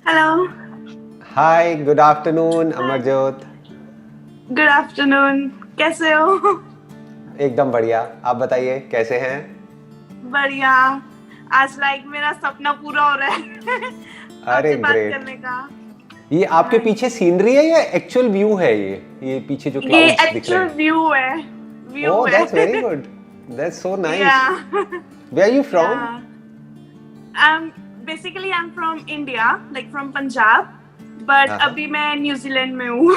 Hello. Hi, good afternoon Amarjot. Good afternoon. कैसे हो? एकदम बढ़िया। आप बताइए कैसे हैं? बढ़िया। आज मेरा सपना पूरा हो रहा है अरे आपसे बात ग्रेट। करने का। ये आपके हाँ पीछे जी। सीनरी है या एक्चुअल व्यू है? ये पीछे जो ये क्लाउड्स दिख रहे एक्चुअल हैं। व्यू है। व्यू ओह, है that's very good. That's so yeah nice. Where are you yeah from? I am from India, like from Punjab, but हाँ। अभी मैं न्यूजीलैंड में हूँ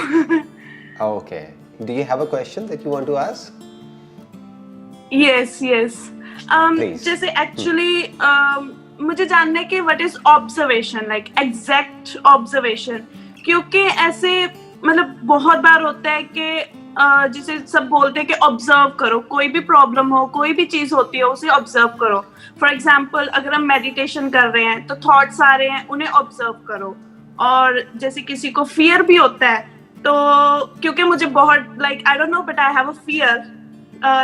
okay. Do you have a question that you want to ask? Yes yes. Please. जैसे actually मुझे जानना है कि what is observation, like exact observation. क्योंकि ऐसे बहुत बार होता है कि जिसे सब बोलते हैं कि ऑब्जर्व करो, कोई भी प्रॉब्लम हो, कोई भी चीज होती है उसे ऑब्जर्व करो। फॉर एग्जाम्पल, अगर हम मेडिटेशन कर रहे हैं तो थॉट्स आ रहे हैं, उन्हें ऑब्जर्व करो। और जैसे किसी को फियर भी होता है, तो क्योंकि मुझे बहुत I don't know but I have a fear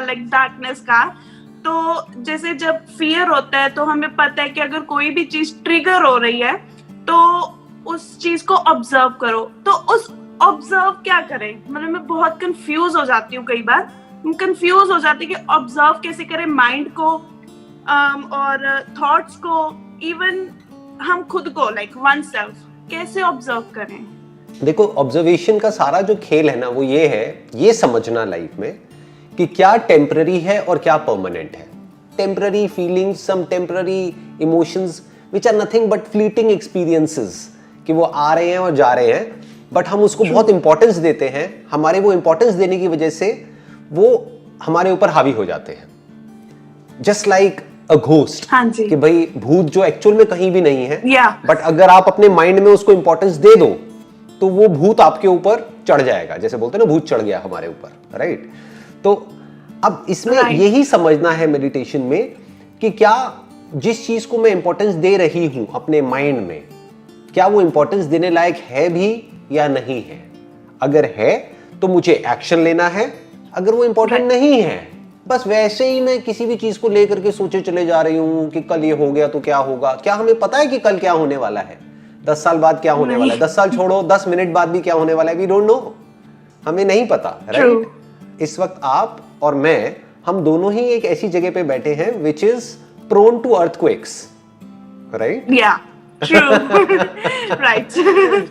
like darkness का। तो जैसे जब फियर होता है तो हमें पता है कि अगर कोई भी चीज ट्रिगर हो रही है तो उस चीज को ऑब्जर्व करो। तो उस ऑब्जर्व क्या करें, मैं बहुत कंफ्यूज हो जाती हूँ कई बार। कंफ्यूज हो जाती हूँ कि ऑब्जर्व कैसे करें माइंड को, और थॉट्स को, इवन हम खुद को, लाइक वन सेल्फ कैसे ऑब्जर्व करें। देखो, ऑब्जर्वेशन का सारा जो खेल है ना, वो ये है, ये समझना लाइफ में कि क्या टेम्पररी है और क्या परमानेंट है। Temporary feelings, some temporary emotions which are nothing but fleeting experiences, कि वो आ रहे हैं और जा रहे हैं, बट हम उसको बहुत इंपॉर्टेंस देते हैं। हमारे वो इंपॉर्टेंस देने की वजह से वो हमारे ऊपर हावी हो जाते हैं। जस्ट लाइक अ घोस्ट, हाँ जी। कि भाई भूत जो एक्चुअल में कहीं भी नहीं है, या बट अगर आप अपने माइंड में उसको इंपॉर्टेंस दे दो तो वो भूत आपके ऊपर चढ़ जाएगा। जैसे बोलते हैं ना, भूत चढ़ गया हमारे ऊपर, राइट? तो अब इसमें यही समझना है मेडिटेशन में कि क्या जिस चीज को मैं इंपॉर्टेंस दे रही हूं अपने माइंड में, क्या वो इंपॉर्टेंस देने लायक है भी या नहीं है। अगर है तो मुझे एक्शन लेना है। अगर वो इंपॉर्टेंट नहीं है, बस वैसे ही मैं किसी भी चीज को लेकर के सोचे चले जा रही हूं कि कल ये हो गया तो क्या होगा। क्या हमें पता है कि कल क्या होने वाला है? 10 साल बाद क्या होने वाला है? 10 साल छोड़ो, 10 मिनट बाद भी क्या होने वाला है? We don't know. हमें नहीं पता, राइट? इस वक्त आप और मैं, हम दोनों ही एक ऐसी जगह पे बैठे हैं which is prone to earthquakes, right? या true right.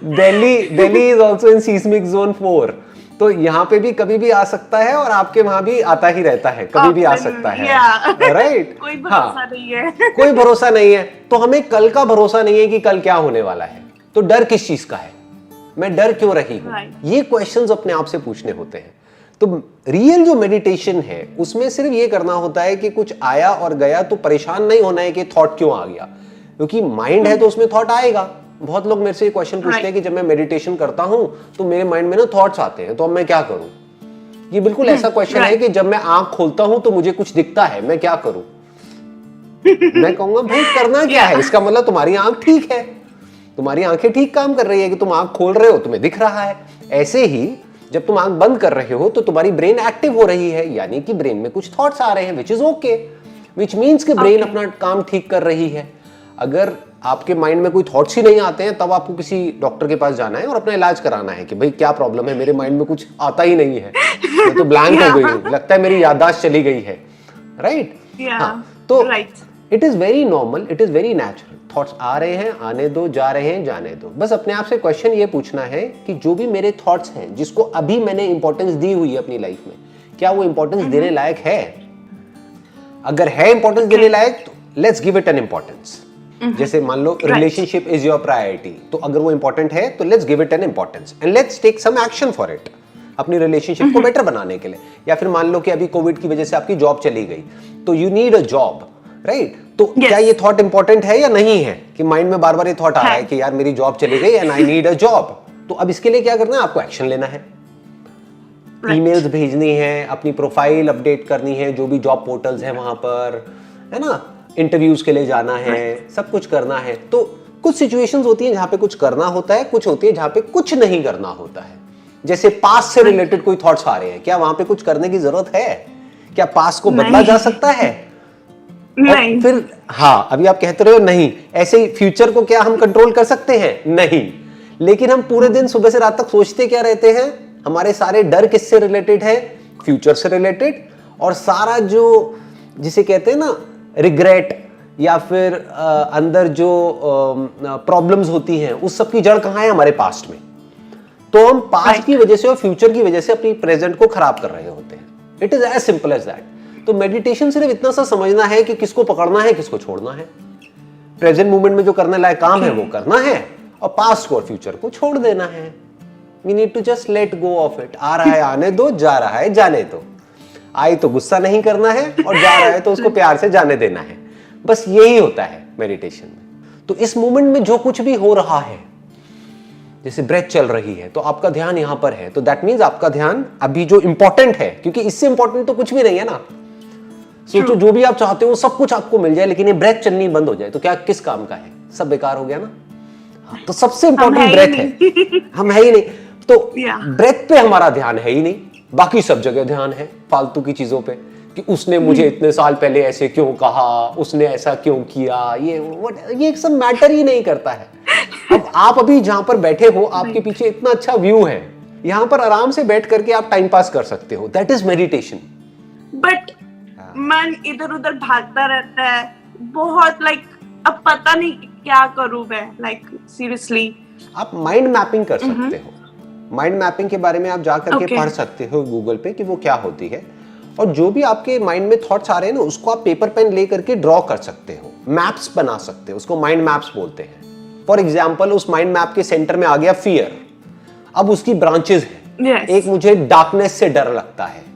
Delhi is also in seismic zone 4। तो यहाँ पे भी कभी भी आ सकता है और आपके वहां भी आता ही रहता है, कभी भी आ सकता है, राइट? कोई भरोसा नहीं है। कोई भरोसा नहीं है। तो हमें कल का भरोसा नहीं है कि कल क्या होने वाला है। तो डर किस चीज का है? मैं डर क्यों रही हूं? ये क्वेश्चंस अपने आप से पूछने होते हैं। तो रियल जो मेडिटेशन है उसमें सिर्फ ये करना होता है कि कुछ आया और गया तो परेशान नहीं होना है कि थॉट क्यों आ गया, क्योंकि माइंड है तो उसमें थॉट आएगा। बहुत लोग मेरे से ये क्वेश्चन पूछते हैं कि जब मैं मेडिटेशन करता हूं तो मेरे माइंड में ना थॉट्स आते हैं, तो अब मैं क्या करूं? ये बिल्कुल ऐसा क्वेश्चन है कि जब मैं आंख खोलता हूं तो मुझे कुछ दिखता है, मैं क्या करूं? मैं कहूंगा भाई करना क्या है? इसका मतलब तुम्हारी आंख ठीक है, तुम्हारी आंखें ठीक काम कर रही है कि तुम आंख खोल रहे हो, तुम्हें दिख रहा है। ऐसे ही जब तुम आंख बंद कर रहे हो तो तुम्हारी ब्रेन एक्टिव हो रही है, यानी कि ब्रेन में कुछ थॉट्स आ रहे हैं, which is okay, which means कि ब्रेन अपना काम ठीक कर रही है। अगर आपके माइंड में कोई थॉट्स ही नहीं आते हैं, तब आपको किसी डॉक्टर के पास जाना है और अपना इलाज कराना है कि भाई क्या प्रॉब्लम है, मेरे माइंड में कुछ आता ही नहीं है, मैं तो ब्लैंक हो गई हूं, लगता है मेरी याददाश्त चली गई है, राइट? हाँ, तो it is very normal, it is very natural. Thoughts आ रहे हैं, आने दो, जा रहे हैं, जाने दो। बस अपने आप से क्वेश्चन ये पूछना है कि जो भी मेरे थॉट्स हैं, जिसको अभी मैंने इंपॉर्टेंस दी हुई है अपनी लाइफ में, क्या वो इंपॉर्टेंस देने लायक है? अगर है इंपॉर्टेंस देने लायक तो let's give it an importance. जैसे मान लो रिलेशनशिप इज योर प्रायोरिटी, तो अगर वो इंपॉर्टेंट है तो let's give it an importance and let's take some action for it, अपनी रिलेशनशिप को बेटर बनाने के लिए। या फिर मान लो कि अभी कोविड की वजह से आपकी जॉब चली गई, तो you need a job, right? तो क्या ये थॉट इंपॉर्टेंट है या नहीं है कि माइंड में बार बार ये थॉट आ रहा है कि यार मेरी जॉब चली गई and I need a job? तो अब इसके लिए क्या करना है? आपको एक्शन लेना है, ईमेल्स भेजनी है, अपनी प्रोफाइल अपडेट करनी है, जो भी जॉब पोर्टल्स है वहां पर, है ना, इंटरव्यूज के लिए जाना है, सब कुछ करना है। तो कुछ सिचुएशंस होती हैं जहां पे कुछ करना होता है, कुछ होती है जहां पे कुछ नहीं करना होता है। जैसे पास्ट से रिलेटेड कोई थॉट्स आ रहे हैं, क्या वहां पे कुछ करने की जरूरत है? क्या पास्ट को बदला जा सकता है? नहीं। फिर हाँ, अभी आप कहते रहे हो नहीं, ऐसे ही फ्यूचर को क्या हम कंट्रोल कर सकते हैं? नहीं। लेकिन हम पूरे दिन सुबह से रात तक सोचते क्या रहते हैं? हमारे सारे डर किससे रिलेटेड है? फ्यूचर से रिलेटेड। और सारा जो जिसे कहते हैं ना रिग्रेट या फिर अंदर जो प्रॉब्लम्स होती हैं, उस सब की जड़ कहाँ है? हमारे पास्ट में। तो हम पास्ट की वजह से और फ्यूचर की वजह से अपनी प्रेजेंट को खराब कर रहे होते हैं। It is as simple as that. तो मेडिटेशन सिर्फ इतना सा समझना है कि किसको पकड़ना है, किसको छोड़ना है। प्रेजेंट मोमेंट में जो करने लायक काम है वो करना है, और पास्ट को और फ्यूचर को छोड़ देना है। We need to just let go of it. आ रहा है आने दो, जा रहा है जाने दो। आई तो गुस्सा नहीं करना है, और जा रहा है तो उसको प्यार से जाने देना है। बस यही होता है मेडिटेशन में। तो इस मोमेंट में जो कुछ भी हो रहा है, जैसे ब्रेथ चल रही है, तो आपका ध्यान यहां पर है, तो दैट मीन्स आपका ध्यान अभी जो इंपॉर्टेंट है, क्योंकि इससे इंपॉर्टेंट तो कुछ भी नहीं है ना। सोचो जो भी आप चाहते हो सब कुछ आपको मिल जाए, लेकिन ये ब्रेथ चलनी बंद हो जाए तो क्या किस काम का है? सब बेकार हो गया ना। हाँ, तो सबसे इंपॉर्टेंट ब्रेथ है। हम है ही नहीं, तो ब्रेथ पे हमारा ध्यान है ही नहीं। बाकी सब जगह ध्यान है फालतू की चीजों पे, कि उसने मुझे इतने साल पहले ऐसे क्यों कहा, उसने ऐसा क्यों किया, ये सब मैटर ही नहीं करता है। अब आप अभी जहां पर बैठे हो, आपके पीछे इतना अच्छा व्यू है, यहां पर आराम से बैठ करके आप टाइम पास कर सकते हो। That is meditation. बट मन इधर उधर भागता रहता है बहुत, लाइक अब पता नहीं क्या करूं मैं, लाइक सीरियसली। आप माइंड मैपिंग कर सकते हो। माइंड मैपिंग के बारे में आप जा करके पढ़ सकते हो गूगल पे कि वो क्या होती है। और जो भी आपके माइंड में थॉट्स आ रहे हैं ना, उसको आप पेपर पेन ले करके ड्रॉ कर सकते हो, मैप्स बना सकते हो। उसको माइंड मैप्स बोलते हैं। फॉर एग्जाम्पल, उस माइंड मैप के सेंटर में आ गया फियर। अब उसकी ब्रांचेस हैं। एक मुझे डार्कनेस से डर लगता है।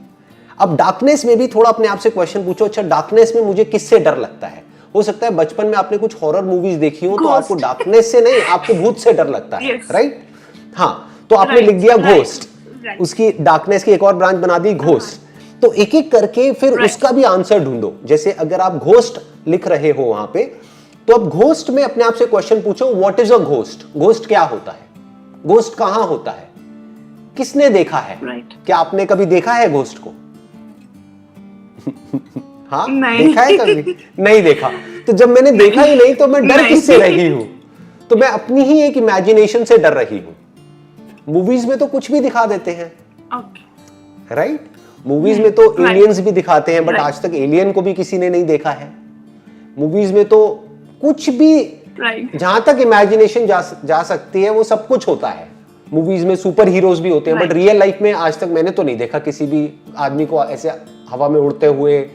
अब डार्कनेस में भी थोड़ा अपने आप से क्वेश्चन पूछो, अच्छा डार्कनेस में मुझे किससे डर लगता है? हो सकता है बचपन में आपने कुछ हॉरर मूवीज देखी हो, तो आपको डार्कनेस से नहीं, आपको भूत से डर लगता है, राइट? हाँ, तो आपने लिख दिया घोस्ट, उसकी डार्कनेस की एक और ब्रांच बना दी घोस्ट। तो एक एक करके फिर उसका भी आंसर ढूंढो। जैसे अगर आप घोस्ट लिख रहे हो वहां पे, तो अब घोस्ट में अपने आप से क्वेश्चन पूछो, what is a ghost? Ghost क्या होता है? घोस्ट कहां होता है? किसने देखा है? क्या आपने कभी देखा है घोस्ट को? हाँ, देखा है कभी? नहीं देखा। तो जब मैंने देखा ही नहीं, तो मैं डर किससे रही हूं? तो मैं अपनी ही एक इमेजिनेशन से डर रही हूं। मूवीज में तो कुछ भी दिखा देते हैं, राइट? मूवीज में तो एलियंस भी दिखाते हैं, बट आज तक एलियन को भी किसी ने नहीं देखा है। मूवीज में तो कुछ भी जहां तक इमेजिनेशन जा सकती है वो सब कुछ होता है। मूवीज में सुपर हीरोज भी होते हैं, बट रियल लाइफ में आज तक मैंने तो नहीं देखा किसी भी आदमी को ऐसे हवा में उड़ते हुए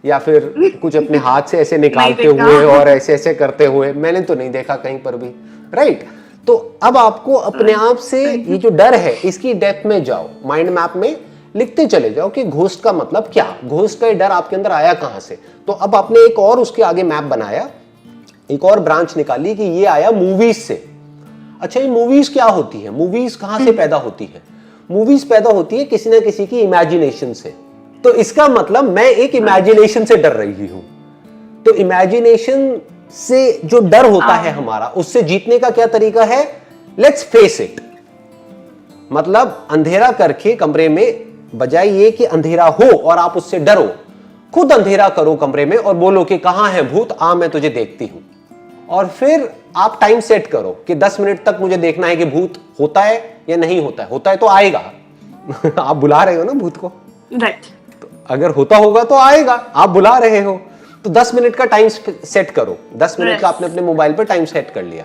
या फिर कुछ अपने हाथ से ऐसे निकालते हुए और ऐसे ऐसे करते हुए, मैंने तो नहीं देखा कहीं पर भी, राइट? तो अब आपको अपने आप से ये जो डर है इसकी डेप्थ में जाओ, माइंड मैप में लिखते चले जाओ कि घोस्ट का मतलब क्या, घोस्ट का डर आपके अंदर आया कहां से। तो अब आपने एक और उसके आगे मैप बनाया, एक और ब्रांच निकाली कि ये आया मूवीज से। अच्छा, ये मूवीज क्या होती है? मूवीज कहां से पैदा होती है? मूवीज पैदा होती है किसी ना किसी की इमेजिनेशन से। तो इसका मतलब मैं एक इमेजिनेशन से डर रही हूं। तो इमेजिनेशन से जो डर होता है हमारा, उससे जीतने का क्या तरीका है? Let's face it. मतलब अंधेरा करके कमरे में, बजाय ये कि अंधेरा हो और आप उससे डरो, खुद अंधेरा करो कमरे में और बोलो कि कहां है भूत, आ मैं तुझे देखती हूं। और फिर आप टाइम सेट करो कि 10 मिनट तक मुझे देखना है कि भूत होता है या नहीं होता है। होता है तो आएगा। आप बुला रहे हो ना भूत को, राइट? तो अगर होता होगा तो आएगा, आप बुला रहे हो। तो 10 मिनट का टाइम सेट करो। 10 मिनट का आपने अपने मोबाइल पर टाइम सेट कर लिया,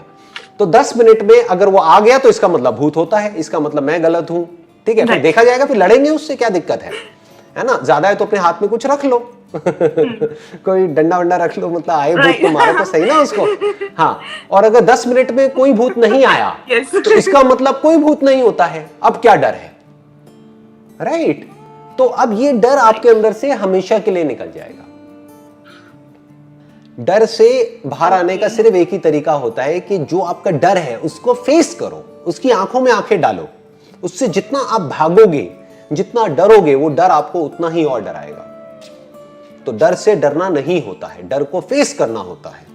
तो 10 मिनट में अगर वो आ गया तो इसका मतलब भूत होता है, इसका मतलब मैं गलत हूं, ठीक है? फिर देखा जाएगा, फिर लड़ेंगे उससे, क्या दिक्कत है ना? ज्यादा है तो अपने हाथ में कुछ रख लो। कोई डंडा वंडा रख लो, मतलब आए भूत तो मारो तो सही ना उसको। हाँ, और अगर 10 मिनट में कोई भूत नहीं आया तो इसका मतलब कोई भूत नहीं होता है। अब क्या डर है, राइट? तो अब ये डर आपके अंदर से हमेशा के लिए निकल जाएगा। डर से बाहर आने का सिर्फ एक ही तरीका होता है कि जो आपका डर है उसको फेस करो, उसकी आंखों में आंखें डालो। उससे जितना आप भागोगे, जितना डरोगे, वो डर आपको उतना ही और डराएगा। तो डर से डरना नहीं होता है, डर को फेस करना होता है।